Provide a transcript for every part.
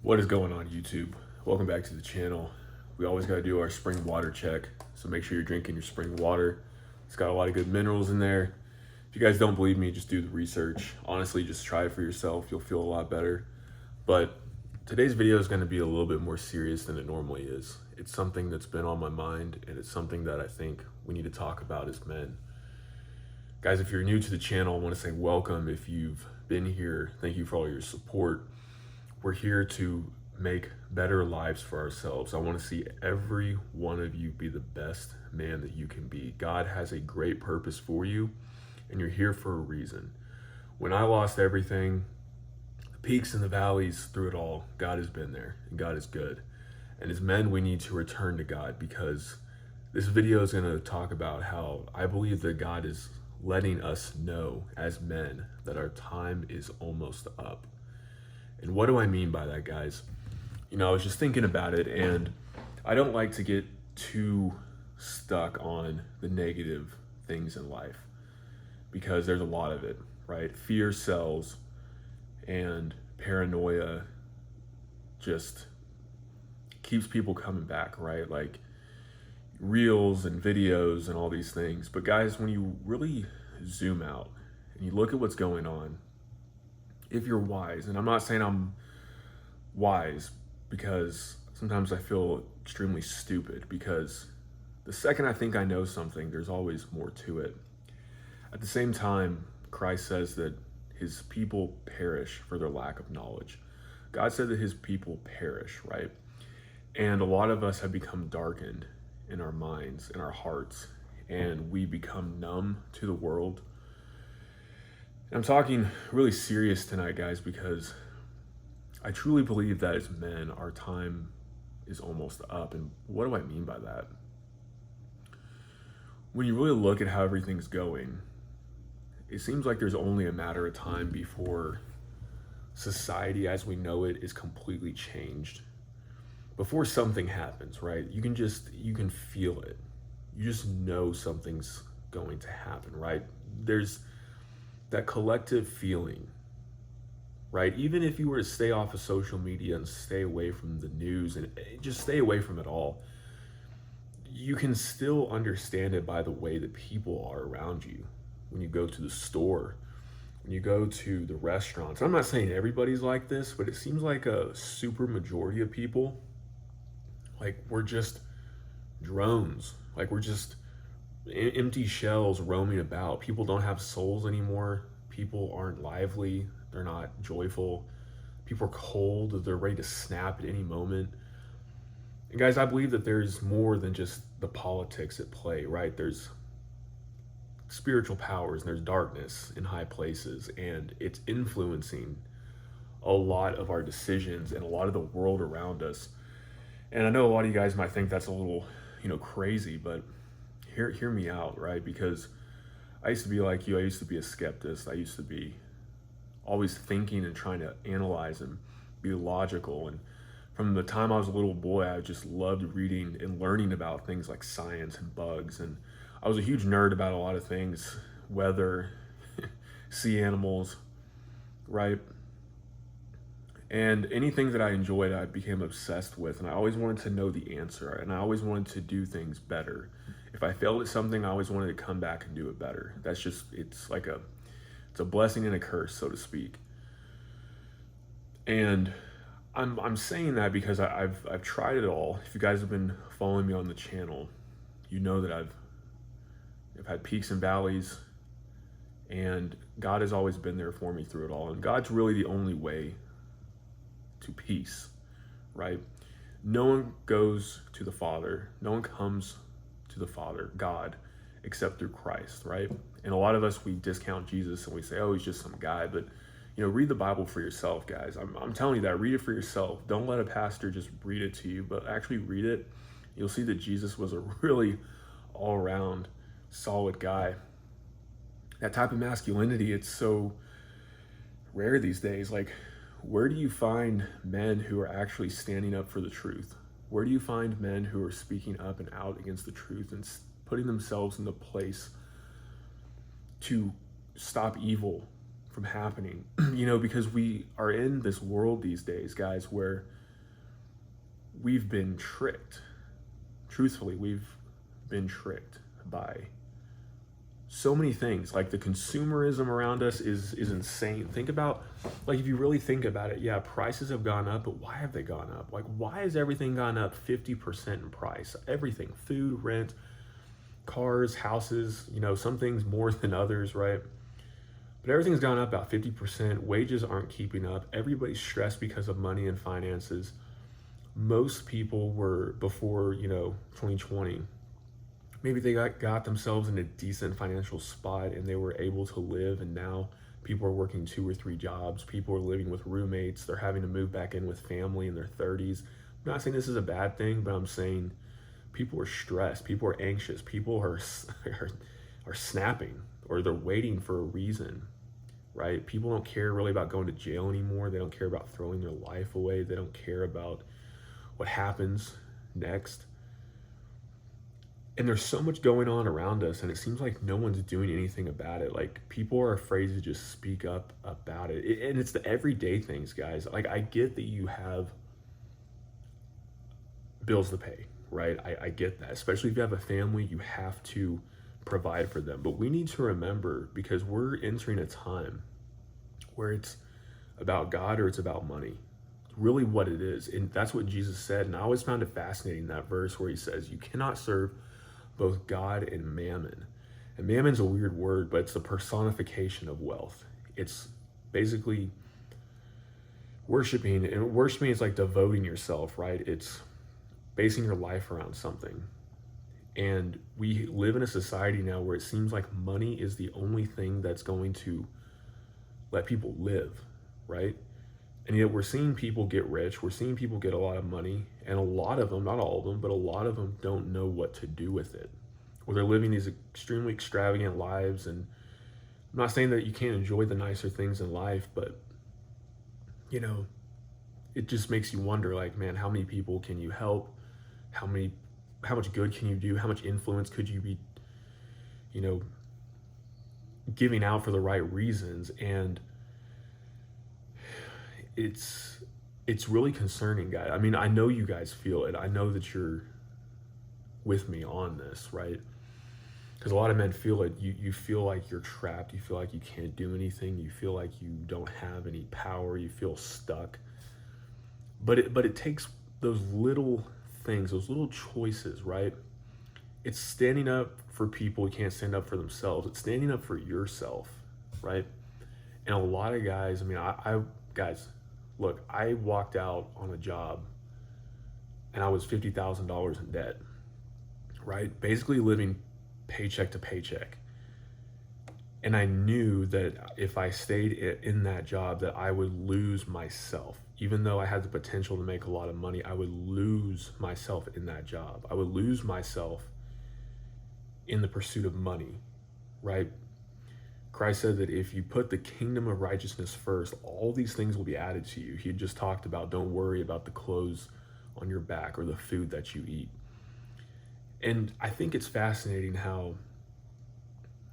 What is going on, YouTube? Welcome back to the channel. We always got to do our spring water check, so make sure you're drinking your spring water. It's got a lot of good minerals in there. If you guys don't believe me, just do the research. Honestly, just try it for yourself. You'll feel a lot better. But today's video is going to be a little bit more serious than it normally is. It's something that's been on my mind, and it's something that I think we need to talk about as men. Guys, if you're new to the channel, I want to say welcome. If you've been here, thank you for all your support. We're here to make better lives for ourselves. I want to see every one of you be the best man that you can be. God has a great purpose for you, and you're here for a reason. When I lost everything, the peaks and the valleys through it all, God has been there, and God is good. And as men, we need to return to God, because this video is going to talk about how I believe that God is letting us know as men that our time is almost up. And what do I mean by that, guys? I was just thinking about it, and I don't like to get too stuck on the negative things in life, because there's a lot of it, right? Fear sells, and paranoia just keeps people coming back, right? Like reels and videos and all these things. But guys, when you really zoom out and you look at what's going on, if you're wise, and I'm not saying I'm wise, because sometimes I feel extremely stupid, because the second I think I know something, there's always more to it. At the same time, Christ says that his people perish for their lack of knowledge. God said that his people perish, right? And a lot of us have become darkened in our minds, in our hearts, and we become numb to the world. I'm talking really serious tonight, guys, because I truly believe that as men, our time is almost up. And what do I mean by that? When you really look at how everything's going, it seems like there's only a matter of time before society as we know it is completely changed. Before something happens, right? You can feel it. You just know something's going to happen, right? There's that collective feeling, right? Even if you were to stay off of social media and stay away from the news and just stay away from it all, you can still understand it by the way that people are around you. When you go to the store, when you go to the restaurants. I'm not saying everybody's like this, but it seems like a super majority of people, like we're just drones. Like we're just empty shells roaming about. People don't have souls anymore. People aren't lively. They're not joyful. People are cold. They're ready to snap at any moment. And guys, I believe that there's more than just the politics at play, right? There's spiritual powers and there's darkness in high places, and it's influencing a lot of our decisions and a lot of the world around us. And I know a lot of you guys might think that's a little, crazy, but hear me out, right? Because I used to be like you. I used to be a skeptic. I used to be always thinking and trying to analyze and be logical. And from the time I was a little boy, I just loved reading and learning about things like science and bugs. And I was a huge nerd about a lot of things, weather, sea animals, right? And anything that I enjoyed, I became obsessed with. And I always wanted to know the answer. And I always wanted to do things better. If I failed at something, I always wanted to come back and do it better. That's just, it's a blessing and a curse, so to speak. And I'm saying that because I've tried it all. If you guys have been following me on the channel, you know that I've had peaks and valleys, and God has always been there for me through it all. And God's really the only way to peace, right? No one goes to the Father, no one comes to the Father, God, except through Christ, right? And a lot of us, we discount Jesus and we say, oh, he's just some guy. But read the Bible for yourself, guys. I'm telling you that. Read it for yourself. Don't let a pastor just read it to you, but actually read it. You'll see that Jesus was a really all-around solid guy. That type of masculinity, it's so rare these days. Like, where do you find men who are actually standing up for the truth? Where do you find men who are speaking up and out against the truth and putting themselves in the place to stop evil from happening, because we are in this world these days, guys, where we've been tricked. Truthfully, we've been tricked by so many things. Like, the consumerism around us is insane. Think about, like, if you really think about it, yeah, prices have gone up, but why have they gone up? Like, why has everything gone up 50% in price? Everything, food, rent, cars, houses, some things more than others, right? But everything's gone up about 50%. Wages aren't keeping up. Everybody's stressed because of money and finances. Most people were, before 2020, maybe they got themselves in a decent financial spot and they were able to live, and now people are working 2 or 3 jobs. People are living with roommates. They're having to move back in with family in their 30s. I'm not saying this is a bad thing, but I'm saying people are stressed. People are anxious. People are snapping, or they're waiting for a reason, right? People don't care really about going to jail anymore. They don't care about throwing their life away. They don't care about what happens next. And there's so much going on around us, and it seems like no one's doing anything about it. Like, people are afraid to just speak up about it. And it's the everyday things, guys. Like, I get that you have bills to pay, right? I get that. Especially if you have a family, you have to provide for them. But we need to remember, because we're entering a time where it's about God or it's about money. It's really what it is. And that's what Jesus said. And I always found it fascinating, that verse where he says, you cannot serve both God and mammon. And mammon's a weird word, but it's the personification of wealth. It's basically worshiping, and worshiping is like devoting yourself, right? It's basing your life around something. And we live in a society now where it seems like money is the only thing that's going to let people live, right? And yet we're seeing people get rich. We're seeing people get a lot of money. And a lot of them, not all of them, but a lot of them don't know what to do with it. Or they're living these extremely extravagant lives. And I'm not saying that you can't enjoy the nicer things in life, but, it just makes you wonder, like, man, how many people can you help? How much good can you do? How much influence could you be, giving out for the right reasons? And it's really concerning, guys. I mean, I know you guys feel it. I know that you're with me on this, right? Because a lot of men feel it. You feel like you're trapped. You feel like you can't do anything. You feel like you don't have any power. You feel stuck. But it takes those little things, those little choices, right? It's standing up for people who can't stand up for themselves. It's standing up for yourself, right? And a lot of guys, I mean, guys, look, I walked out on a job and I was $50,000 in debt, right? Basically living paycheck to paycheck. And I knew that if I stayed in that job, that I would lose myself. Even though I had the potential to make a lot of money, I would lose myself in that job. I would lose myself in the pursuit of money, right? Christ said that if you put the kingdom of righteousness first, all these things will be added to you. He had just talked about, don't worry about the clothes on your back or the food that you eat. And I think it's fascinating how,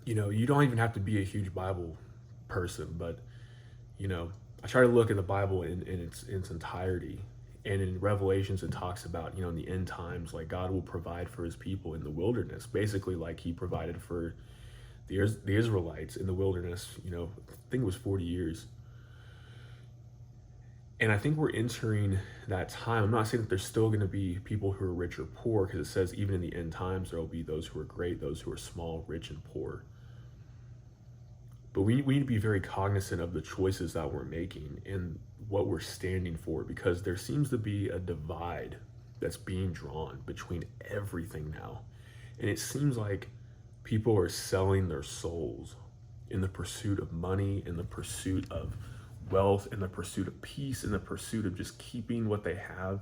you don't even have to be a huge Bible person, but, I try to look at the Bible in its entirety. And in Revelations, it talks about, in the end times, like, God will provide for his people in the wilderness, basically like he provided for the Israelites in the wilderness, I think it was 40 years. And I think we're entering that time. I'm not saying that there's still going to be people who are rich or poor, because it says even in the end times, there will be those who are great, those who are small, rich, and poor. But we need to be very cognizant of the choices that we're making and what we're standing for, because there seems to be a divide that's being drawn between everything now. And it seems like people are selling their souls in the pursuit of money, in the pursuit of wealth, in the pursuit of peace, in the pursuit of just keeping what they have.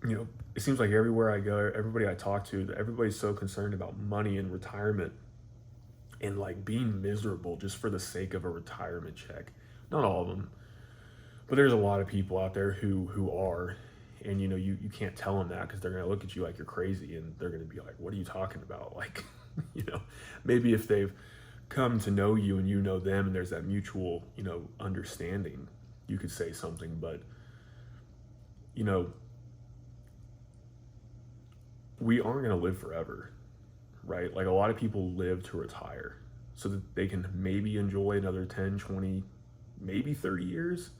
It seems like everywhere I go, everybody I talk to, everybody's so concerned about money and retirement and like being miserable just for the sake of a retirement check. Not all of them, but there's a lot of people out there who are, and you can't tell them that, because they're going to look at you like you're crazy, and they're going to be like, what are you talking about? Like, maybe if they've come to know you and you know them, and there's that mutual, understanding, you could say something. But, you know, we aren't going to live forever, right? Like, a lot of people live to retire so that they can maybe enjoy another 10, 20, maybe 30 years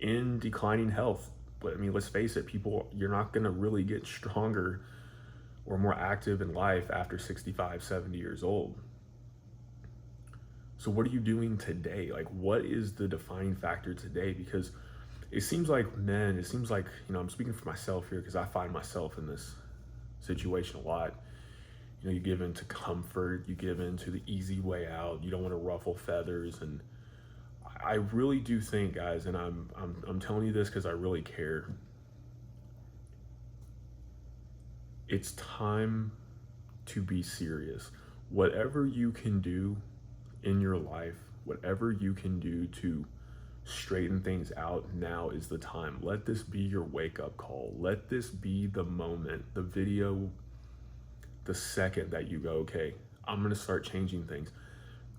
in declining health. But I mean, let's face it, you're not going to really get stronger or more active in life after 65, 70 years old. So what are you doing today? Like, what is the defining factor today? Because it seems like I'm speaking for myself here, because I find myself in this situation a lot. You give into comfort, you give into the easy way out, you don't want to ruffle feathers. And I really do think, guys, and I'm telling you this because I really care, it's time to be serious. Whatever you can do in your life, whatever you can do to straighten things out, now is the time. Let this be your wake-up call. Let this be the moment, the video, the second that you go, okay, I'm going to start changing things.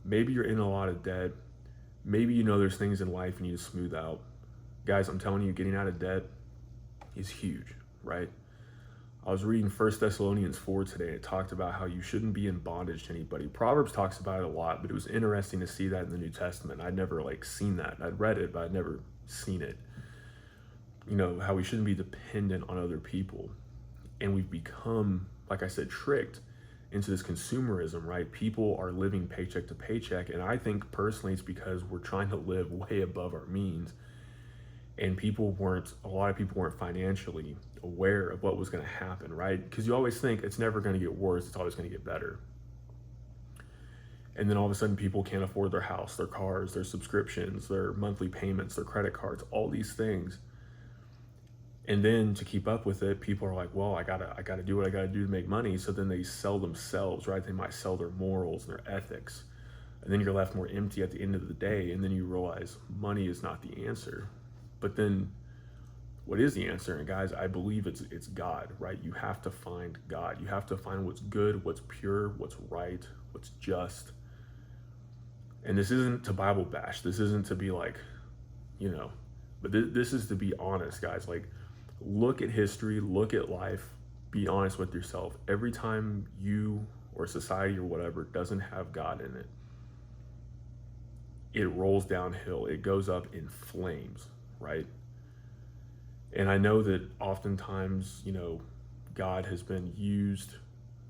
Maybe you're in a lot of debt. Maybe there's things in life you need to smooth out. Guys, I'm telling you, getting out of debt is huge, right? I was reading 1 Thessalonians 4 today. It talked about how you shouldn't be in bondage to anybody. Proverbs talks about it a lot, but it was interesting to see that in the New Testament. I'd never seen that. I'd read it, but I'd never seen it. How we shouldn't be dependent on other people. And we've become, like I said, tricked into this consumerism, right? People are living paycheck to paycheck. And I think personally it's because we're trying to live way above our means. And a lot of people weren't financially aware of what was going to happen, right? Because you always think it's never going to get worse, it's always going to get better. And then all of a sudden people can't afford their house, their cars, their subscriptions, their monthly payments, their credit cards, all these things. And then to keep up with it, people are like, well, I gotta do what I gotta do to make money. So then they sell themselves, right? They might sell their morals and their ethics. And then you're left more empty at the end of the day. And then you realize money is not the answer. But then what is the answer? And guys, I believe it's God, right? You have to find God. You have to find what's good, what's pure, what's right, what's just. And this isn't to Bible bash. This isn't to be but this is to be honest, guys. Look at history, look at life, be honest with yourself. Every time you or society or whatever doesn't have God in it, it rolls downhill. It goes up in flames, right? And I know that oftentimes, God has been used,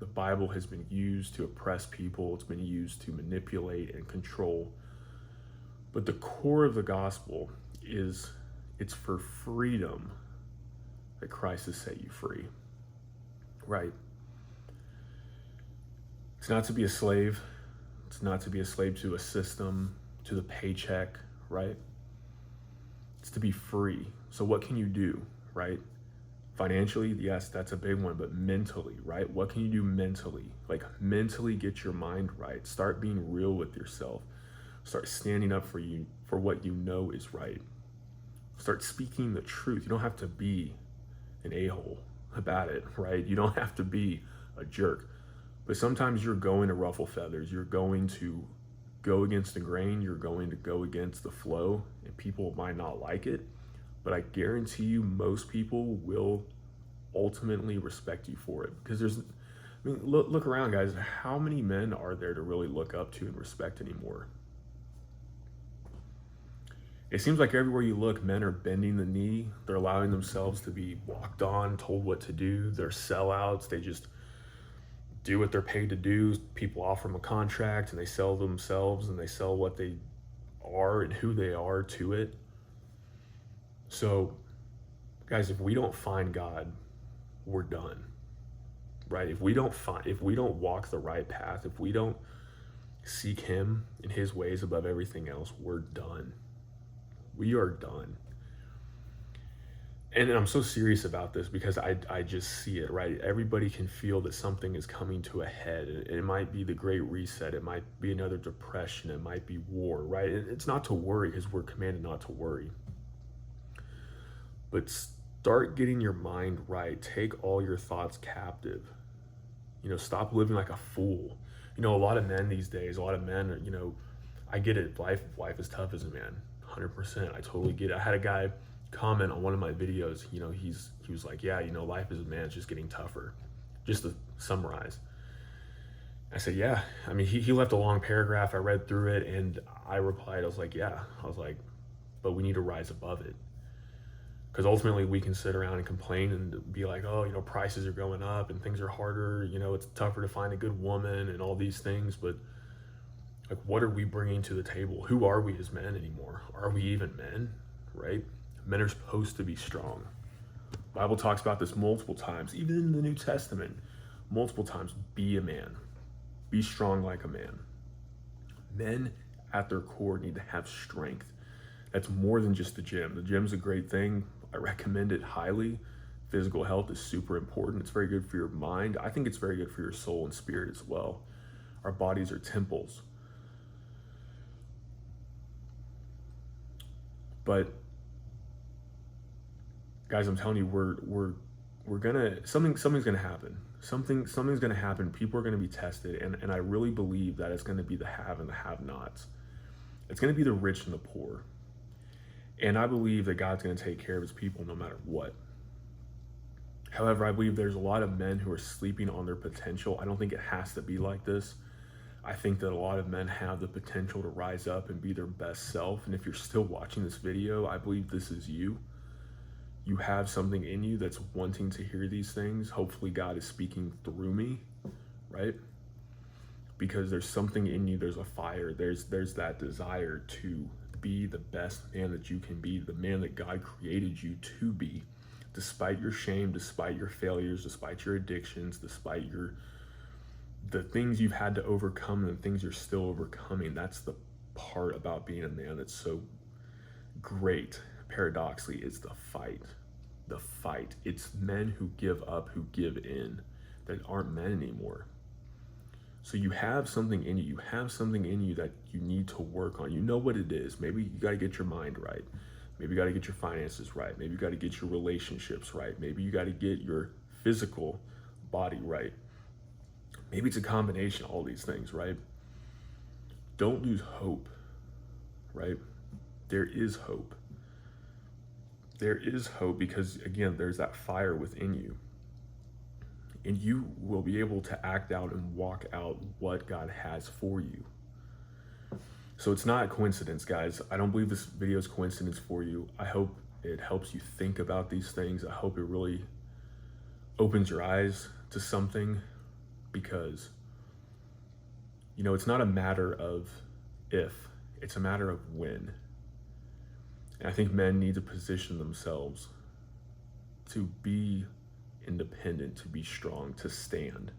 the Bible has been used to oppress people. It's been used to manipulate and control. But the core of the gospel is it's for freedom that Christ has set you free, right? It's not to be a slave. It's not to be a slave to a system, to the paycheck, right? It's to be free. So what can you do, right? Financially, yes, that's a big one, but mentally, right? What can you do mentally? Mentally get your mind right. Start being real with yourself. Start standing up for what you know is right. Start speaking the truth. You don't have to be an a-hole about it, right? You don't have to be a jerk. But sometimes you're going to ruffle feathers. You're going to go against the grain. You're going to go against the flow, and people might not like it. But I guarantee you most people will ultimately respect you for it. Because look around, guys. How many men are there to really look up to and respect anymore? It seems like everywhere you look, men are bending the knee. They're allowing themselves to be walked on, told what to do. They're sellouts. They just do what they're paid to do. People offer them a contract and they sell themselves and they sell what they are and who they are to it. So, guys, if we don't find God, we're done, right? If we don't walk the right path, if we don't seek Him in His ways above everything else, we're done. We are done. And I'm so serious about this because I just see it, right? Everybody can feel that something is coming to a head. It might be the Great Reset. It might be another depression. It might be war, right? It's not to worry because we're commanded not to worry. But start getting your mind right. Take all your thoughts captive. Stop living like a fool. You know, a lot of men these days, a lot of men are, you know, I get it. Life is tough as a man, 100%. I totally get it. I had a guy comment on one of my videos. You know, he was like, yeah, you know, life as a man is just getting tougher. Just to summarize, I said, yeah. I mean, he left a long paragraph. I read through it and I replied. I was like, yeah. I was like, but we need to rise above it. Because ultimately we can sit around and complain and be like, oh, you know, prices are going up and things are harder. You know, it's tougher to find a good woman and all these things. But like, what are we bringing to the table? Who are we as men anymore? Are we even men, right? Men are supposed to be strong. The Bible talks about this multiple times, even in the New Testament, multiple times. Be a man. Be strong like a man. Men at their core need to have strength. That's more than just the gym. The gym's a great thing. I recommend it highly. Physical health is super important. It's very good for your mind. I think it's very good for your soul and spirit as well. Our bodies are temples. But guys, I'm telling you, we're gonna something's gonna happen. Something's gonna happen. People are gonna be tested, and I really believe that it's gonna be the have and the have-nots. It's gonna be the rich and the poor. And I believe that God's gonna take care of his people no matter what. However, I believe there's a lot of men who are sleeping on their potential. I don't think it has to be like this. I think that a lot of men have the potential to rise up and be their best self. And if you're still watching this video, I believe this is you. You have something in you that's wanting to hear these things. Hopefully God is speaking through me, right? Because there's something in you, there's a fire, there's that desire to be the best man that you can be, the man that God created you to be, despite your shame, despite your failures, despite your addictions, despite the things you've had to overcome and the things you're still overcoming. That's the part about being a man that's so great. Paradoxically, it's the fight. The fight. It's men who give up, who give in, that aren't men anymore. So you have something in you. You have something in you that you need to work on. You know what it is. Maybe you got to get your mind right. Maybe you got to get your finances right. Maybe you got to get your relationships right. Maybe you got to get your physical body right. Maybe it's a combination of all these things, right? Don't lose hope, right? There is hope. There is hope because, again, there's that fire within you. And you will be able to act out and walk out what God has for you. So it's not a coincidence, guys. I don't believe this video is coincidence for you. I hope it helps you think about these things. I hope it really opens your eyes to something, because, you know, it's not a matter of if, it's a matter of when. And I think men need to position themselves to be independent, to be strong, to stand.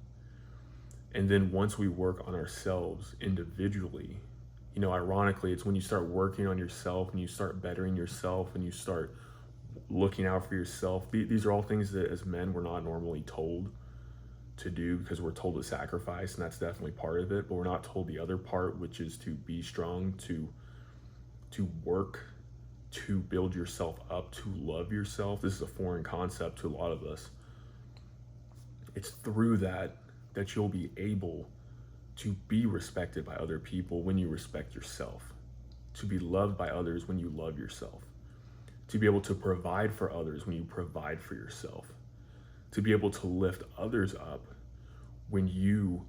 And then once we work on ourselves individually, you know, ironically, it's when you start working on yourself and you start bettering yourself and you start looking out for yourself. These are all things that as men we're not normally told to do, because we're told to sacrifice, and that's definitely part of it, but we're not told the other part, which is to be strong, to work, to build yourself up, to love yourself. This is a foreign concept to a lot of us. It's through that you'll be able to be respected by other people when you respect yourself, to be loved by others when you love yourself, to be able to provide for others when you provide for yourself, to be able to lift others up when you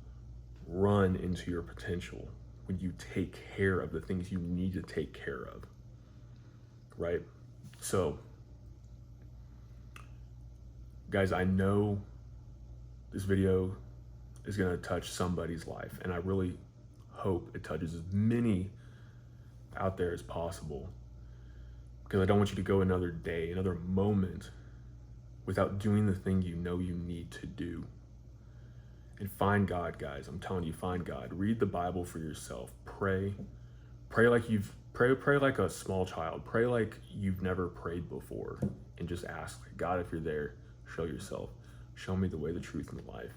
run into your potential, when you take care of the things you need to take care of, right? So, guys, I know this video is gonna touch somebody's life, and I really hope it touches as many out there as possible, because I don't want you to go another day, another moment without doing the thing you know you need to do. And find God, guys. I'm telling you, find God. Read the Bible for yourself. Pray like a small child. Pray like you've never prayed before, and just ask God, if you're there, show yourself. Show me the way, the truth, and the life.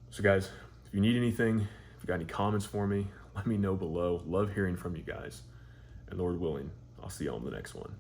So guys, if you need anything, if you got any comments for me, let me know below. Love hearing from you guys. And Lord willing, I'll see you on the next one.